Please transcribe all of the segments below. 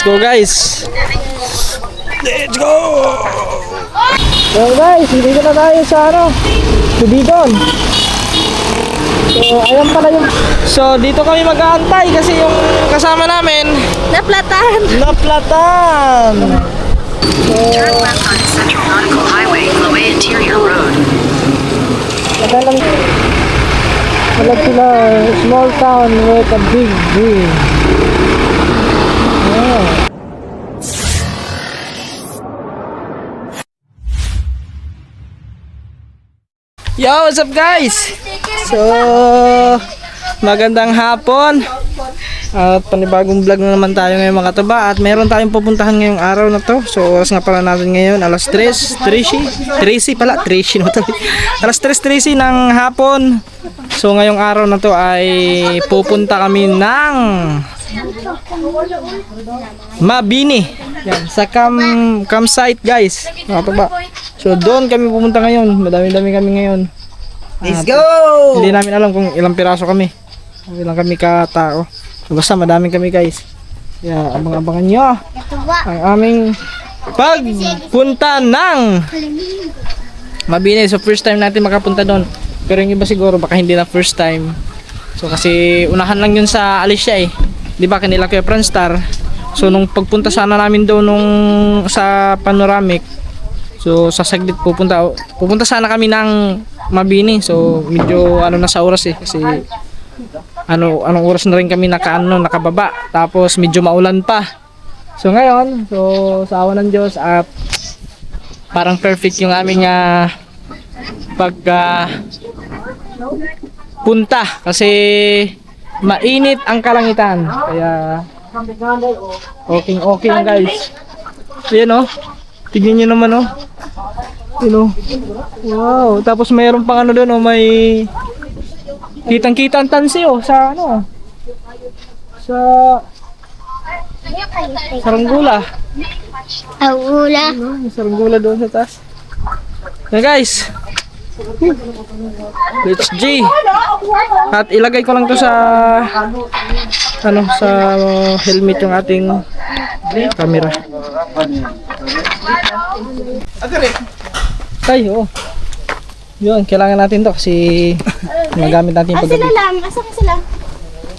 Let's go guys! Let's go! So guys, dito na tayo sa Tubigon. So ayan pala yung... So dito kami mag-aantay kasi yung kasama namin Naplatan! Turn left on Central Nautical Highway, Loe Interior Road. Madalang sila, small town with a big dream. Yeah. Yo, what's up guys? So, magandang hapon. At panibagong vlog na naman tayo ngayon mga katuba. At meron tayong pupuntahan ngayong araw na to. So oras nga pala natin ngayon alas 3:30 na to. Alas 3:30 ng hapon. So ngayong araw na to ay pupunta kami ng Mabini. Yan, sa campsite guys mga katuba. So doon kami pupunta ngayon. Madami-dami kami ngayon. Let's go! Hindi namin alam kung ilang piraso kami. Ilang kami katao. Basta madaming kami guys. Kaya abang-abangan nyo ang aming pagpunta ng Mabini. So first time natin makapunta doon. Pero yung iba siguro baka hindi na first time. So kasi unahan lang yun sa Alicia eh. Di ba kanila kaya Franstar. So nung pagpunta sana namin doon nung sa Panoramic. So sa saglit pupunta sana kami ng Mabini. So medyo na sa oras eh. Kasi anong oras na rin kami nakababa, tapos medyo maulan pa. So ngayon, sa awa ng Diyos at parang perfect yung aming punta kasi mainit ang kalangitan. Kaya okay lang guys. Ayan tignan nyo naman wow, tapos mayroon pang doon may kitang-kita ang tansi sa sa Saranggola. Saranggola doon sa taas. Yan guys. Let's G. At ilagay ko lang to sa sa helmet yung ating camera. Tayo. Yun, kailangan natin to kasi magamit natin yung paggabi. Asa ka sila?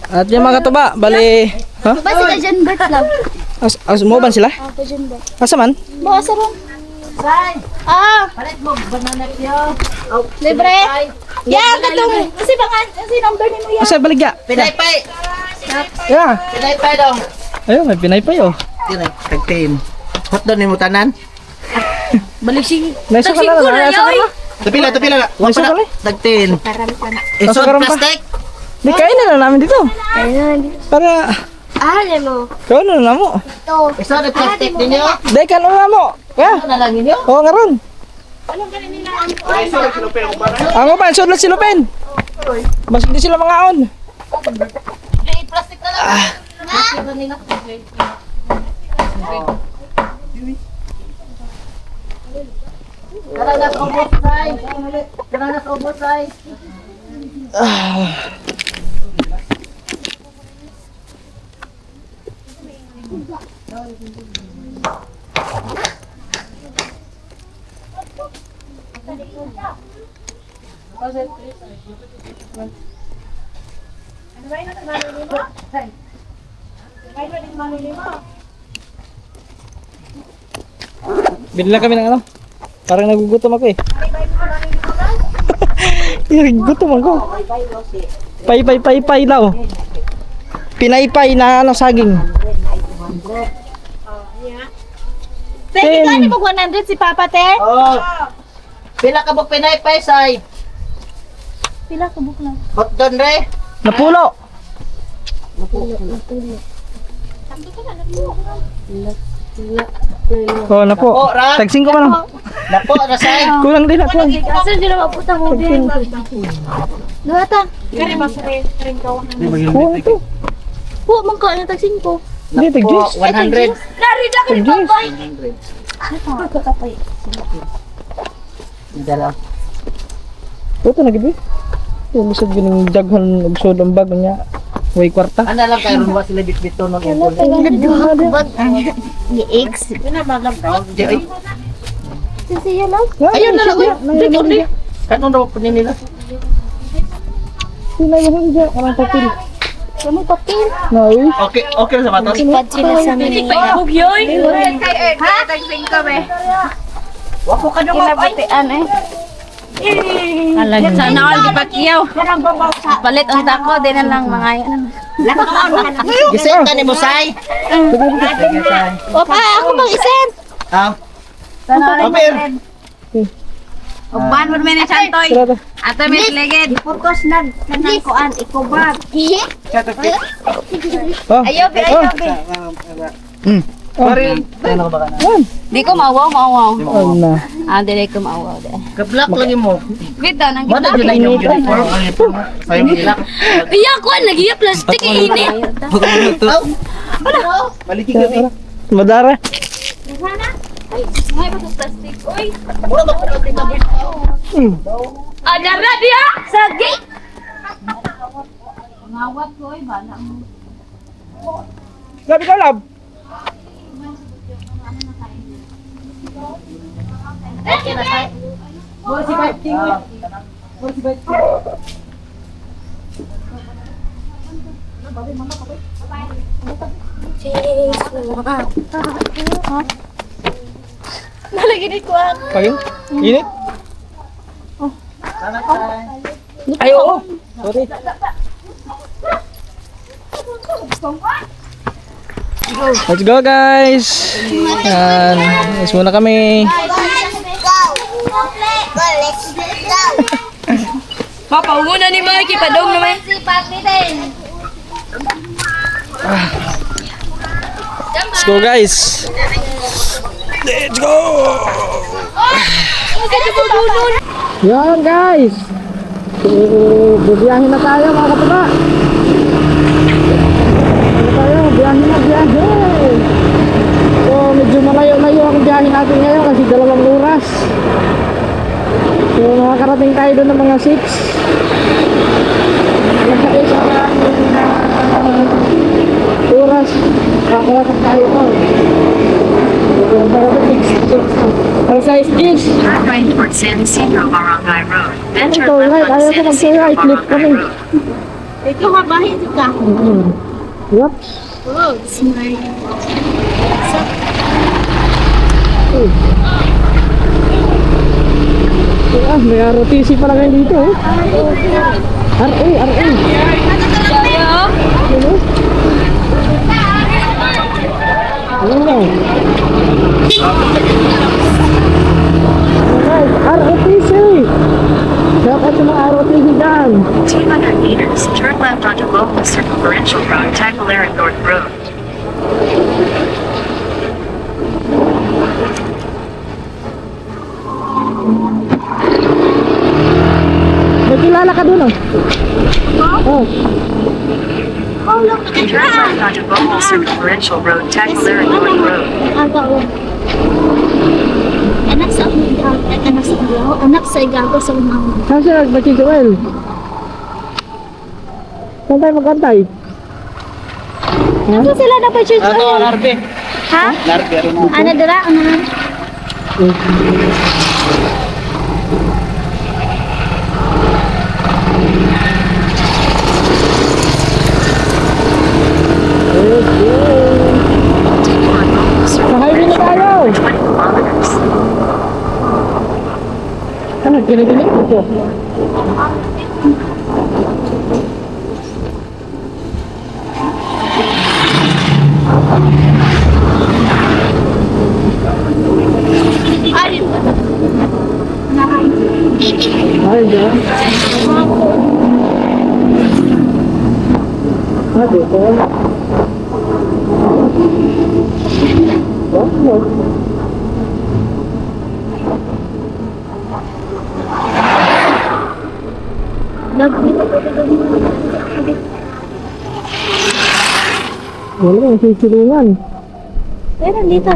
At yung mga katuba, bali... Ha? Ba sila dyan, Bert lang? Mo ba sila? Ako dyan, Bert. Asa man? Ba, asa ron? Palit mo, banana niyo. Libre? Yan, katong. Kasi number ni mo yan. Asa baligya? Pinaypay! Yeah. Pinaypay dong! Ayun, may pinaypay Tagtiin. Hot doon mo tanan? Naiso ka na naiso ka na. Tupila na. Naiso ka na. Tagtiin. Nasa Isod karoon pa. plastic. Di kainin na namin dito. Ayun. Para... Alam mo. Kaya na mo. Ito. Isod plastic ninyo. Di ka na mo. Kaya. Ano na lang ninyo? Oo nga ron. Anong ganin nila ang Ang upan, sudlat si Lupin. Mas hindi sila mga on. Plastic na lang. Plastic na nila. Karanas oversize. Bili lang kami ng Parang nagugutom ako eh. Nagugutom ako. Pay daw. Pinaypay na saging. Te, gani mo 100 si Papa, te? Oh. Pila ka buk pinaypay say. Pila ka bukla. Hot doon re. Napulo. Oh, napo. Tag-5 man. Napo na say. Kulang din ako. Kasi di na maputa mo din. Duhata. Kari ba sa ring ko? Kulang to. Po, mangka na tag 5. Hindi, tag-juice. 100. Nari na kay babay. 100. Ito, kakapay. Dala. Ito na gibi. Yung bisag ginang daghan og sod ang bag niya. Way kwarta. Ano lang kayo ron ba sila bitbito ng impol? X. Sisiya lang. Ayun na lang ko. Dito di. Kanong daw po nila? Sila yung hindi. Anong papel? Ano papel? No. Okay, okay sa batas. Sipad sila sa mga. Ha? Wako ka nung Kinabatian eh. Sana all di pakyaw. Palit ang tako, di na lang mga yan. Gising ka ni Musay. Opa, ako bang isen? Ah. Sana all Amir. Uban mo ni Santoy. Tara, Ato may ligid. Focus na kanang kuan ikubab. Oh. Ayobi. Pare, ano ba ka na? Di ko maawaw. Ano na? Dili ko maawaw. Kablock lagi mo. Wait daw, nang Mada yun na yung uniform. Sa'yo nila. Iya ko, nagiya plastic init. Balikin kami. Madara. Ay, may plastic. Uy, Mura ba ko na tingnan mo? adara dia sa gate. Ngawat ko ay bala mo. Sabi ko, lab. Nalaginit ko ang. Pagin? Init? Ay, oo. Sorry. Let's go, guys. Yan. Let's muna kami. Papa, muna ni Mikey padong naman. Let's go, guys. Let's go. Yan, guys. Bibiyahin na tayo, mga kapata. Biyahe. So, medyo malayo-layo ang biyahe natin ngayon kasi 2 oras. So, makakarating tayo doon ng mga 6. Oras. Makakarating tayo doon. Ang size is. Turn right towards San Isidro Barangay Road. Then turn Ito, right. left on Ayaw ko San Isidro mag-right. Clip kami. Barangay Road. Ito nga bahin ka. Yup. Oh, smart. May ROTC pala kayo dito. RA. ROTC. Dapat yung mga ROTC dyan. 200 meters, turn left onto Local Circumferential Road, Tagbilaran North Road. May kilala ka dun, oh. Oh. Turn left onto Local Circumferential Road, Tagbilaran North Road. Anak sa agaw, anak sa igago sa umang. Saan siya nag-Batid Joel? Saan tayo magkantay? Ano sila na pa church? Ano, Larbe? Ha? Larbe, ano mo? Ano dira? Ano na? Continue on Local Sa-highway na Circumferential tayo! Road, 20 kilometers. Ano, kinikinig ito? Ay, Ay, dyan. Ah, dito. Wow. Wala nang sisilungan. meron dito.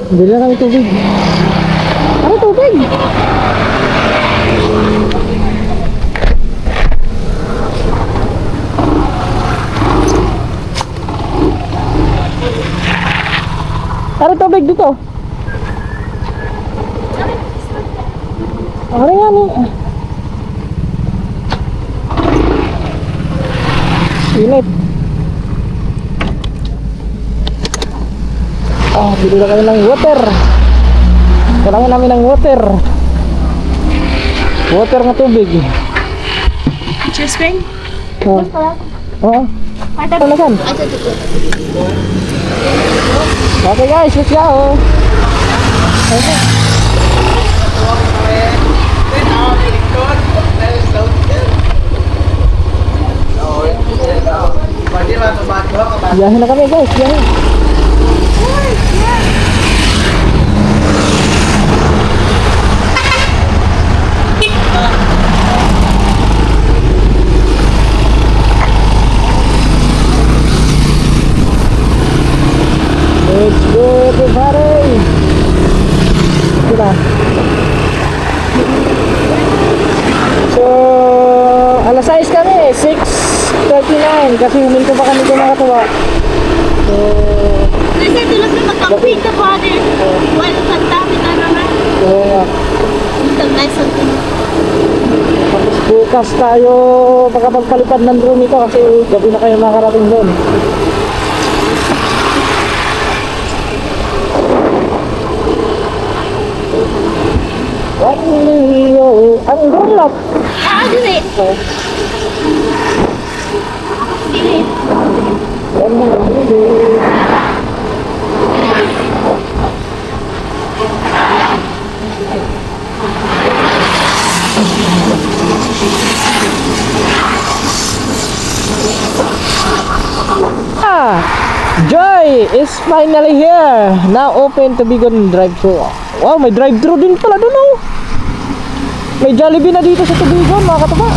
Bili na kami tubig. Ano tubig? Ano tubig dito? Ano yan eh? Init. Bili na kami ng water. Kailangan namin ng water. Water na tubig. Cheers, friend. Oo. Oo. Ano saan? Okay guys, let's go. Okay. Biyahe na kami guys, biyahe. Let's go everybody. Sila. So, alas 6 kami, 6:39 kasi huminto pa kami kung nakatuwa. So, Kasi tulad na magkamping ka pa din. Wala sa dami na naman. yeah. Itang nice ang Tapos bukas tayo makapagpalipad ng drone nito kasi gabi na kayo makarating doon. Ang drone lock. dili. Dili. Joy is finally here. Now open to Bigon drive-thru. Wow, may drive-thru din pala doon oh. May Jollibee na dito sa Tubigon, mga katuba.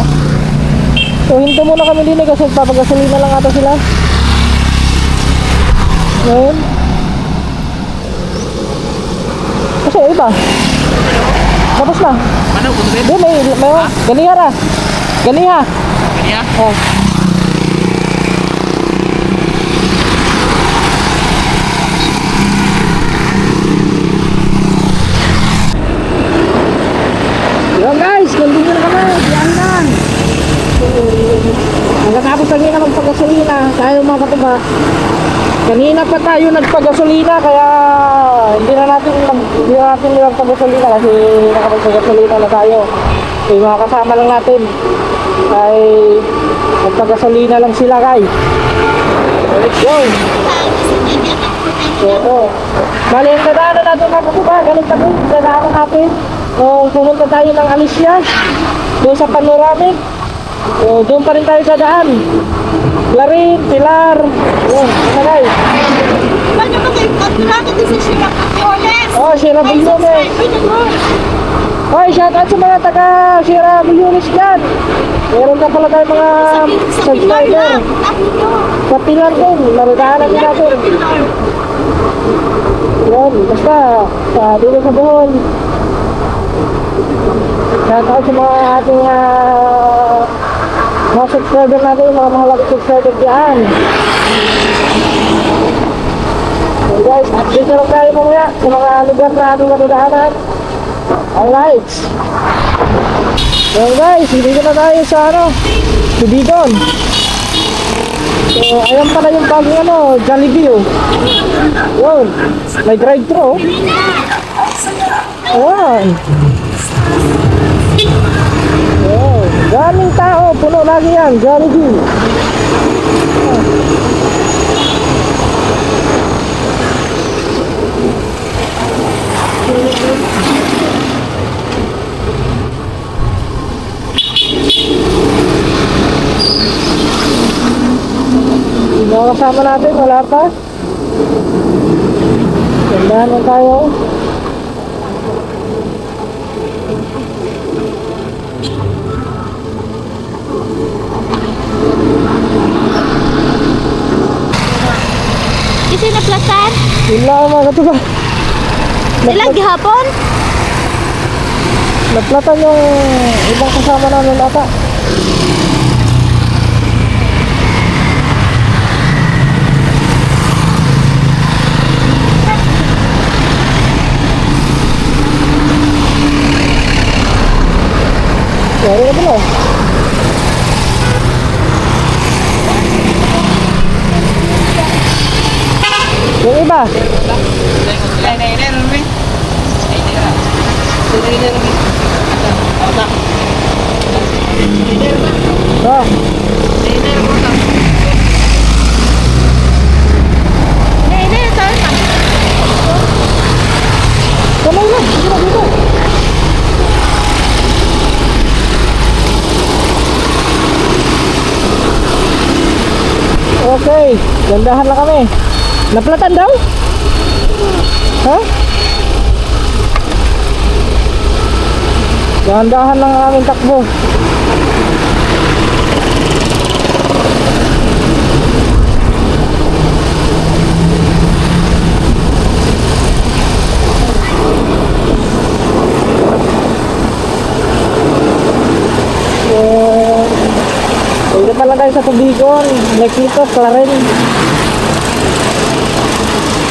So hinto muna kami din kasi papagasolina lang ata sila. Ngayon. Kasi iba. Tapos na. Ano kung Doon may ganiha ra. Ganiha. Kanya? Oh. Yan guys, nandun na kami, diyan lang. Pagkatapos kanina magpagasolina, tayo mga katuba. Kanina pa tayo nagpagasolina, kaya hindi na natin magpagasolina kasi nakapagpagasolina na tayo. So yung mga kasama lang natin ay magpagasolina lang sila guys. Let's go! Oo. Bali, ang dadaanan natin mga katuba, galing kami, dadaanan natin. Pumunta tayo ng Alicia doon sa Panoramic. Doon pa rin tayo sa daan. Larin, Pilar. Yun, ano guys? Paano ba kayo kontrata din sa Sierra Bullones? Oh, Sierra Bullones. Hoy, shoutout sa mga taga Sierra Bullones dyan. Meron ka pala tayo mga subscriber. Sa Pilar din, maridaanan din natin. Yun, basta dito sa Bohol. Shoutout sa mga ating mga subscriber natin, mga mahalagang subscriber dyan. So guys, update na lang tayo mamaya sa mga lugar na ating matudaanan. Alright. So guys, hindi na tayo sa Tubigon. So ayan pala yung bagong Jollibee oh. Yun, may drive-thru oh. Ayan. Oh, daming tao, puno lagi yan, Jollibee. Yung mga kasama natin, wala pa. Gandahan lang tayo. Kasi naplasan? Yun lang mga katuba. Ilang gihapon? Naplatan yung ibang kasama namin ata. Meron na pala. Yung iba. Ah. Kamay na, dito, dito. Okay, gandahan lang kami. Naplatan daw? Ha? Dahan-dahan lang ang aming takbo. Dito pala tayo sa Tubigon. Lake nito, Claren.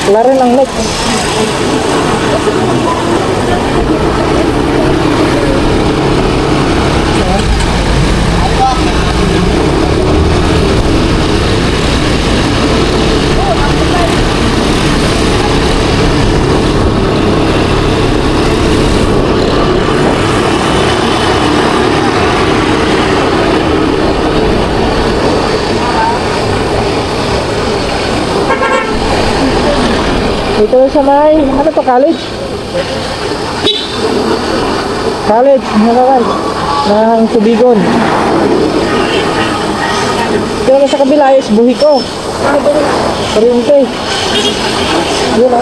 Claren ang lake. Ito sa may, ano to, college? College, nakakan, ng Tubigon. Ito na sa kabila is Buhiko. Oriente. Yun o.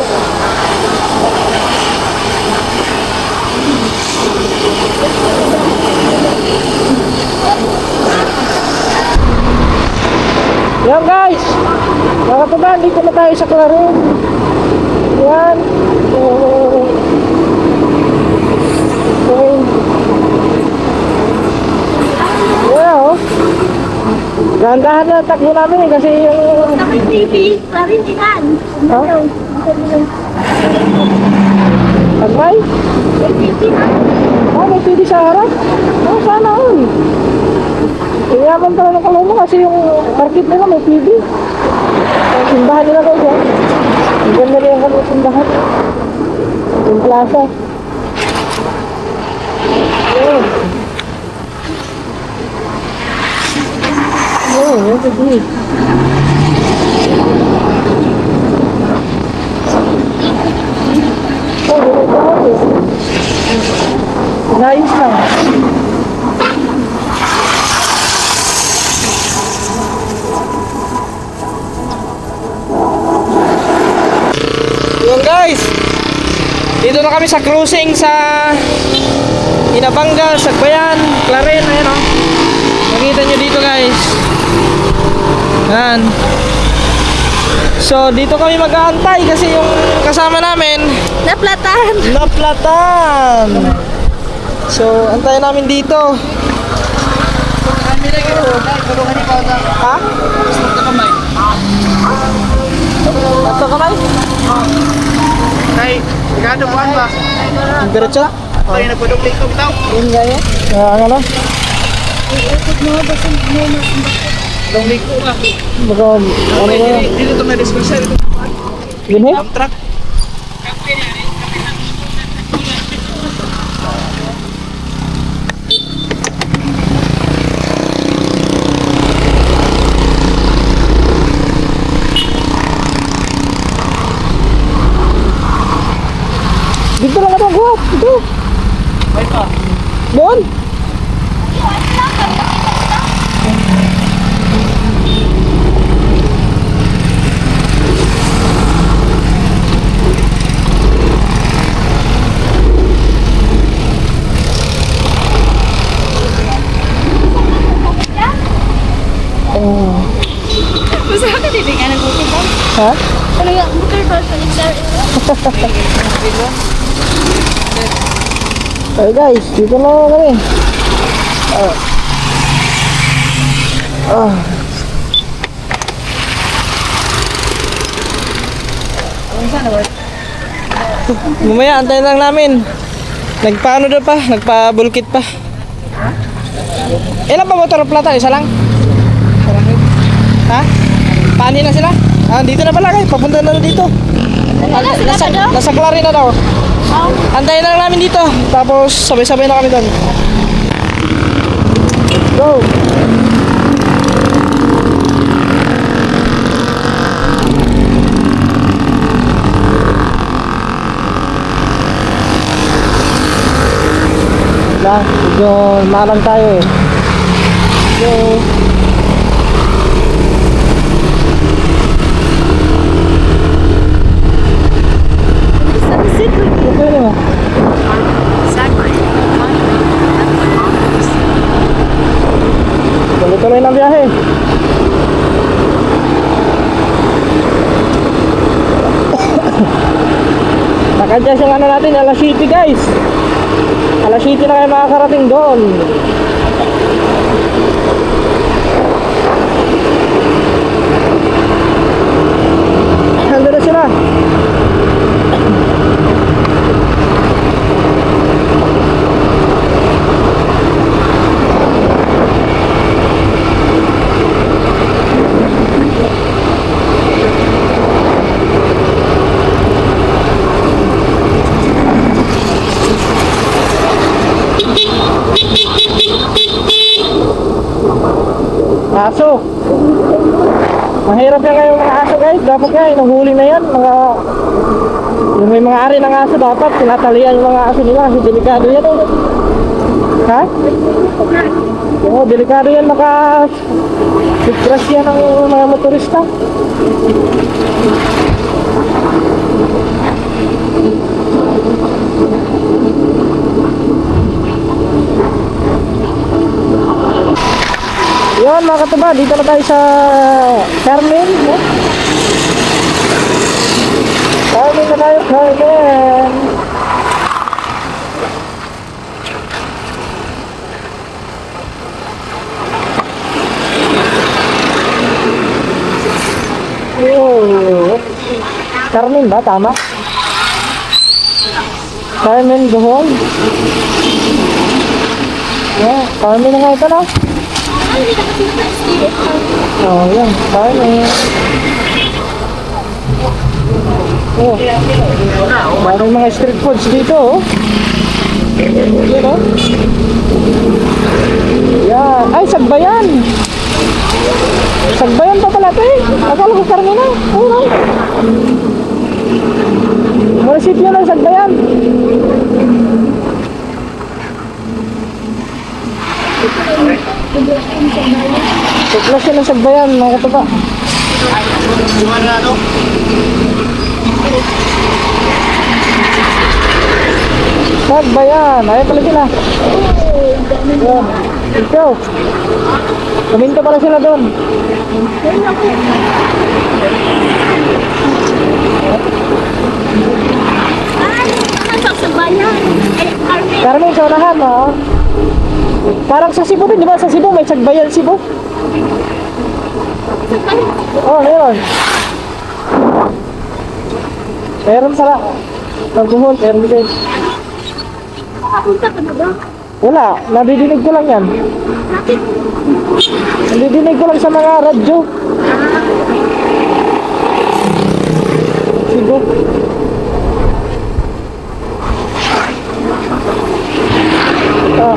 Yan guys, mga katuban, dito na tayo sa Claren. Yan. Okay. Yeah, oh. Gandahan na takbo namin eh, kasi yung... May TV, parin yan. Ha? Agmay? May TV na. Ah, may TV sa harap? Oh, sana all. Iyaman pala ng Kaluma kasi yung market nila may TV. Ang simbahan nila kayo dyan. Ang ganda rin ang kanilang simbahan. Yung plaza. Yun. Yun, yung TV. Oh, yun ang tawag eh. Inayos lang. Yun guys, dito na kami sa cruising sa Inabanga, Sagbayan, Claren, ayan o. Makita nyo dito guys. Ayan. So dito kami mag-aantay kasi yung kasama namin Naplatan. naplatan. So antayin namin dito. Ha? Ato kamay? Nay, sigado buwan ba? Diretso? Ay, nagpaduplik kong tao. Yun gaya? Ano? Dong liko ba? Baga, ano ba yan? Dito to may dispenser. Yun eh? Truck. Dito lang ito, guwap. Dito. Ay pa. Doon. Oh. Gusto ka hindi ka nag-bukid ba? Ha? Ano yung bukid ba sa insar? Hey guys, dito na kami. Mamaya antayin lang namin. Nagpaano daw pa? Nagpabulkit pa. Ilan pa motor plata? Isa lang? Ha? Paani na sila? Ah, dito na pala kayo. Papunta na dito. Nasa Clarin na daw. Antayin na lang namin dito. Tapos sabay-sabay na kami doon. Go! Lang, medyo malang tayo eh. Go! Okay naman. Tuloy-tuloy ng biyahe. Nakadya yung ano natin, alas City guys. Alas City na kayo makakarating doon. Nandun na sila. Aso. Mahirap yan kayong mga aso guys. Dapat nga, inuhuli na yan. Yung may mga ari ng aso, dapat tinatalian yung mga aso nila. Kasi delikado yan. Ha? Oo, delikado yan. Maka-suppress yan ng mga motorista. Yun mga katuba, dito na tayo sa Carmen. Carmen na tayo, Carmen. Oh. Carmen ba? Tama? Carmen Bohol. Yeah, Carmen na nga ito no? Oh, yan. Carmen. Oh. Maraming mga street foods dito oh. Yan oh. Yan. Ay, Sagbayan. Sagbayan pa pala ito eh. Akala ko Carmen na. Oo no. Munisipyo ng Sagbayan. Suklasyon ng Sagbayan, mga katuba. Sagbayan, ayun pala sila. Yan, ito. Kuminto pala sila doon. Carmen, sa unahan, ha? Parang sa Cebu din, di ba? Sa Cebu, may Sagbayan Cebu. Oh, meron. Meron pala. Pagbuhol, meron din. Nakapunta ka na ba? Wala, nadidinig ko lang yan. Nadidinig ko lang sa mga radyo. Cebu. Ah.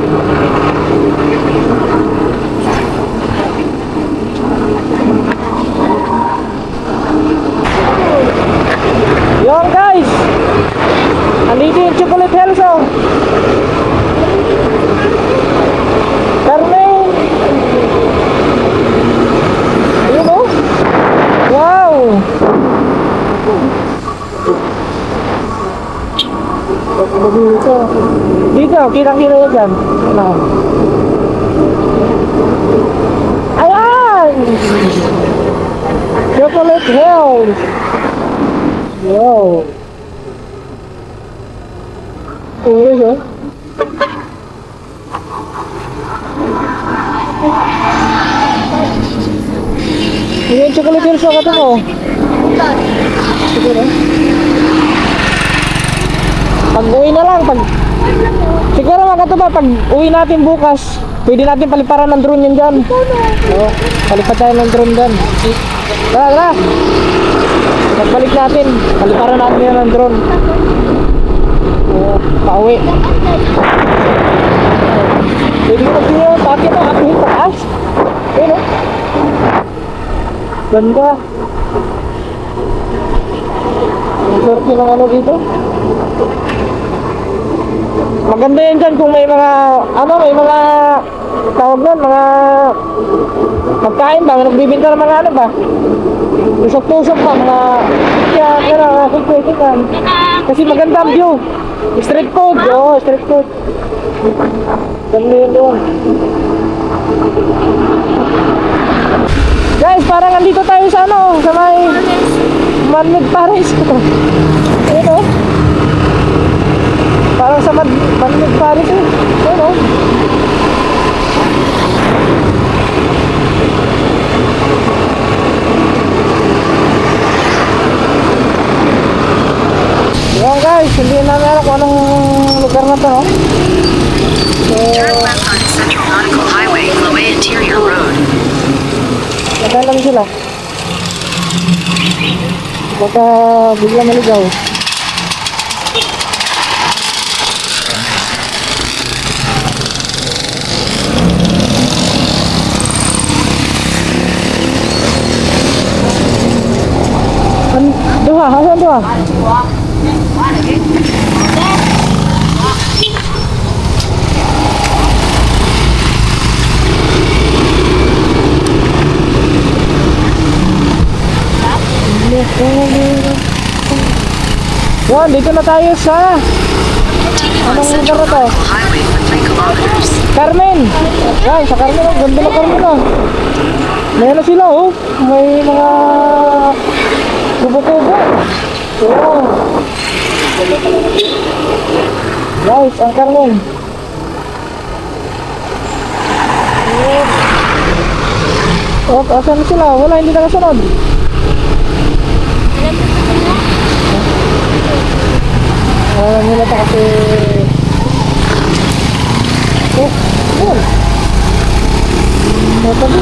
Yon guys, andito yung Chocolate Hills oh. Carmen. Ayun oh. Wow. Dito, kitang-kita yan dyan. Ayan! Chocolate Hills. Wow. Oh, yun. Ini yung Chocolate Hills na kata mo. Siguro. Pag uwi na lang, siguro mga katuba, pag uwi natin bukas, Pwede natin paliparan ng drone yan dyan. Oo, palipad tayo ng drone dyan. Tara, tara. Pagbalik natin, paliparan natin yan ng drone. Oo, pauwi. Pwede ko magsinyo, takit mo, apihin pataas. Ayun o. Ganda. Ang sarap yung ano dito. Maganda yan dyan kung may mga, may mga tawag nun, mga pagkain ba, may nagbibinta ng mga ano ba, tusok-tusok ba, mga yan, pwede kan. Kasi maganda ang view. Street food, street food. Ganda yun doon. Guys, parang andito tayo sa sa may Man-made Paris. Ayun o. Parang sa Man-made Paris eh. Ayun o. Yan guys, hindi namin alam kung anong lugar na to, no? Turn left on Central Nautical Highway, Chloe Interior Road. Nagkaan lang sila. Baka bigla maligaw. Duha, hasan duha. Yan, dito na tayo sa Continue on anong Central lugar na to? Nautical Highway for 3 kilometers. Carmen! Yan, sa Carmen, ang ganda na Carmen oh. May ano sila oh, may mga kubo-kubo. Wow. Guys, ang Carmen. Oh, asan na sila? Wala, hindi nakasunod. Nila pa kasi yun matabi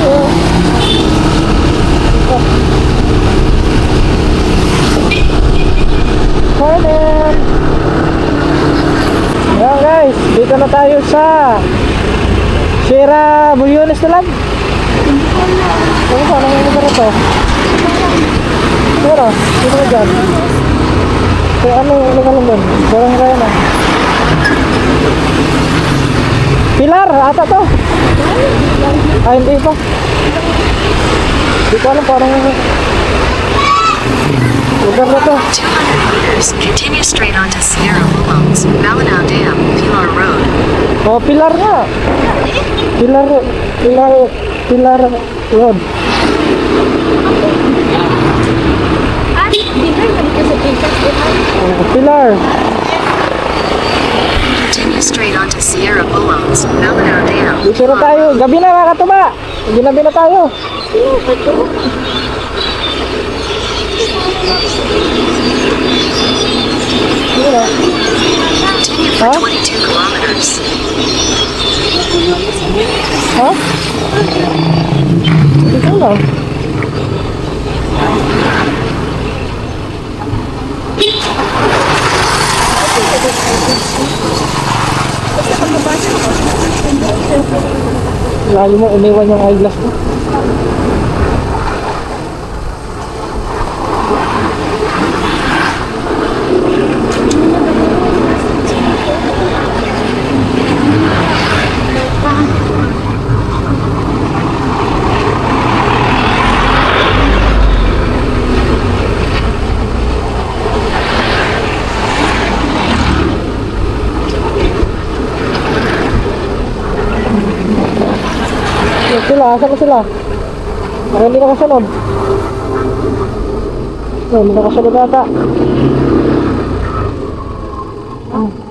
Morning! Ayan guys, dito na tayo sa Sierra Bulyones na lang. Ano ba? Anong lugar ito? Pero, dito na dyan. So, anong lugar lang doon? Barang kaya na. Pilar, ata to. Ay, hindi pa. Hindi ko alam parang lugar na to. 200 meters, continue straight onto Sierra Willows, Malinao Dam, Pilar Road. Oh, Pilar nga. Pilar Road. Oh, Pilar. Continue straight onto Sierra Willows, Malinao Dam. Dito na tayo. Gabi na mga katuba. Ginabi na tayo. Continue for 22 kilometers. Ha? Dito lang. Lalo mo iniwan yung eyeglass mo. Sila, asan na sila? Parang hindi nakasunod. Hindi nakasunod ata.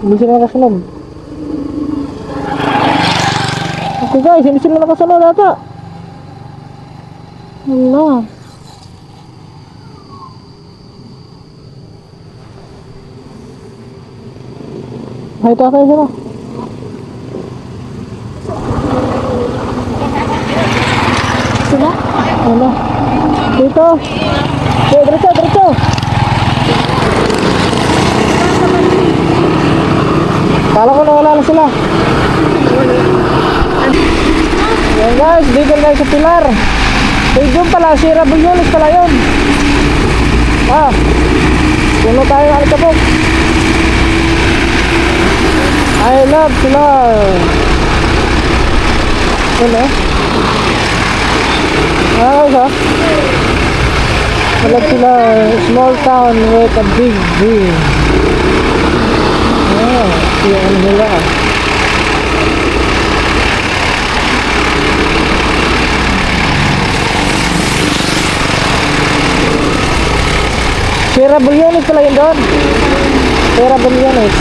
Hindi sila nakasunod. Okay guys, hindi sila nakasunod ata. Wala. Ay, ito kayo sila. Ano? Dito. Okay, diretso, diretso. Kala ko nawala na sila. Yan guys, dito na sa Pilar. Yun pala, si Rabulyones pala yun. Puno tayo ng alikabok. I love Pilar. Yun guys I love Pilar, small town with a big dream. Yan nila. Si Rabulyones pala yun doon. Si Rabulyones.